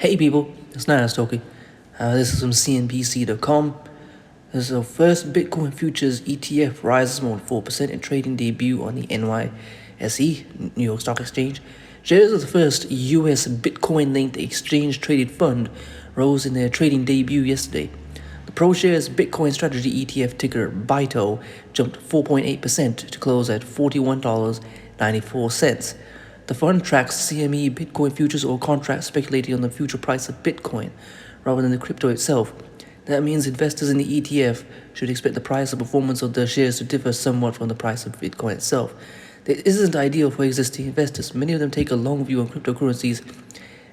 Hey people, it's Niyas talking. This is from CNBC.com. This is our first Bitcoin futures ETF rises more than 4% in trading debut on the NYSE, New York Stock Exchange. Shares of the first US Bitcoin-linked exchange-traded fund rose in their trading debut yesterday. The ProShares Bitcoin Strategy ETF ticker BITO jumped 4.8% to close at $41.94. The fund tracks CME Bitcoin futures or contracts speculating on the future price of Bitcoin rather than the crypto itself. That means investors in the ETF should expect the price or performance of their shares to differ somewhat from the price of Bitcoin itself. This isn't ideal for existing investors. Many of them take a long view on cryptocurrencies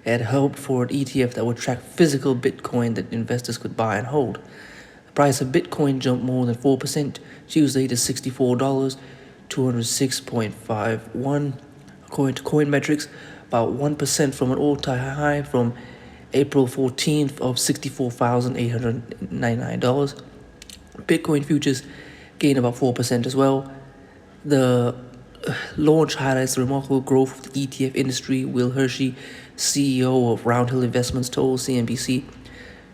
and hoped for an ETF that would track physical Bitcoin that investors could buy and hold. The price of Bitcoin jumped more than 4% Tuesday to $64, 206.51. According to coin metrics, about 1% from an all-time high from April 14th of $64,899. Bitcoin futures gained about 4% as well. The launch highlights the remarkable growth of the ETF industry, Will Hershey, CEO of Roundhill Investments, told CNBC.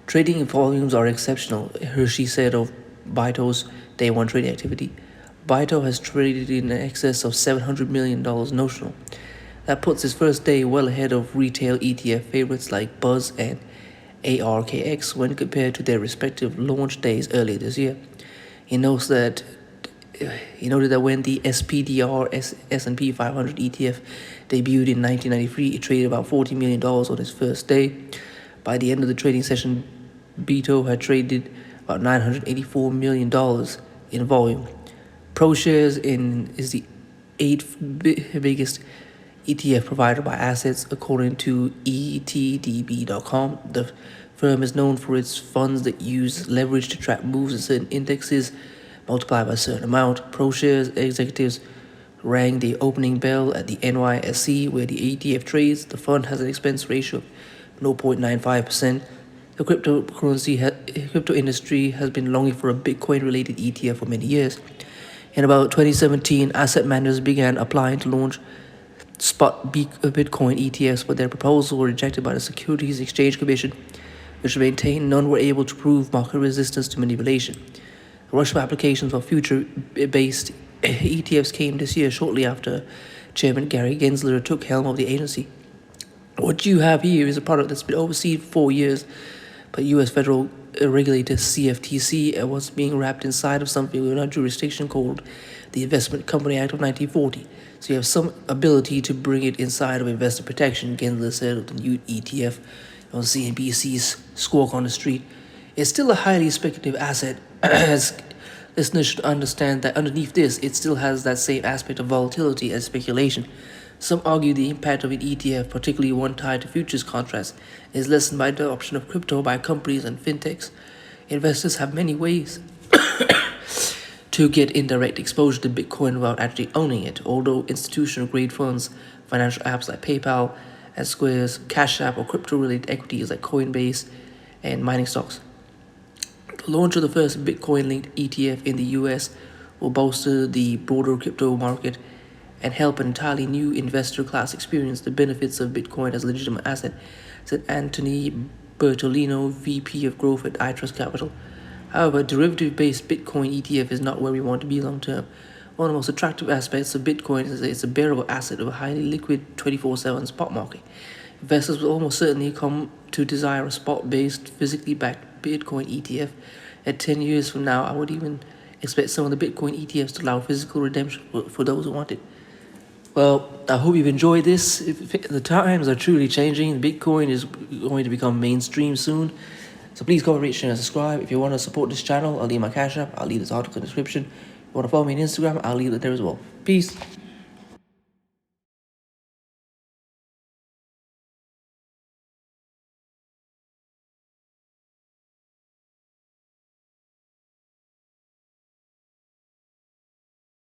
Trading volumes are exceptional, Hershey said of BITO's day one trading activity. BITO has traded in excess of $700 million notional. That puts its first day well ahead of retail ETF favorites like Buzz and ARKX when compared to their respective launch days earlier this year. He noted that when the SPDR S&P 500 ETF debuted in 1993, it traded about $40 million on its first day. By the end of the trading session, BITO had traded about $984 million in volume. ProShares is the 8th biggest ETF provider by assets, according to etdb.com. The firm is known for its funds that use leverage to track moves in certain indexes, multiplied by a certain amount. ProShares executives rang the opening bell at the NYSE, where the ETF trades. The fund has an expense ratio of 0.95%. The crypto industry has been longing for a Bitcoin-related ETF for many years. In about 2017, asset managers began applying to launch spot Bitcoin ETFs, but their proposals were rejected by the Securities Exchange Commission, which maintained none were able to prove market resistance to manipulation. The rush of applications for future-based ETFs came this year, shortly after Chairman Gary Gensler took helm of the agency. What you have here is a product that's been overseen for 4 years by U.S. federal regulator CFTC and was being wrapped inside of something within our jurisdiction called the Investment Company Act of 1940. So you have some ability to bring it inside of investor protection, Gensler said of the new ETF on CNBC's Squawk on the Street. It's still a highly speculative asset, as listeners should understand that underneath this, it still has that same aspect of volatility as speculation. Some argue the impact of an ETF, particularly one tied to futures contracts, is lessened by the adoption of crypto by companies and fintechs. Investors have many ways to get indirect exposure to Bitcoin without actually owning it, although institutional-grade funds, financial apps like PayPal and Square's, Cash App, or crypto-related equities like Coinbase and mining stocks. The launch of the first Bitcoin-linked ETF in the U.S. will bolster the broader crypto market and help an entirely new investor class experience the benefits of Bitcoin as a legitimate asset, said Anthony Bertolino, VP of Growth at iTrust Capital. However, derivative-based Bitcoin ETF is not where we want to be long-term. One of the most attractive aspects of Bitcoin is that it's a bearable asset of a highly liquid 24/7 spot market. Investors will almost certainly come to desire a spot-based, physically backed Bitcoin ETF. At 10 years from now, I would even expect some of the Bitcoin ETFs to allow physical redemption for those who want it. Well, I hope you've enjoyed this. The times are truly changing. Bitcoin is going to become mainstream soon. So please comment, rate, share, and subscribe. If you want to support this channel, I'll leave my Cash App. I'll leave this article in the description. If you want to follow me on Instagram, I'll leave it there as well. Peace.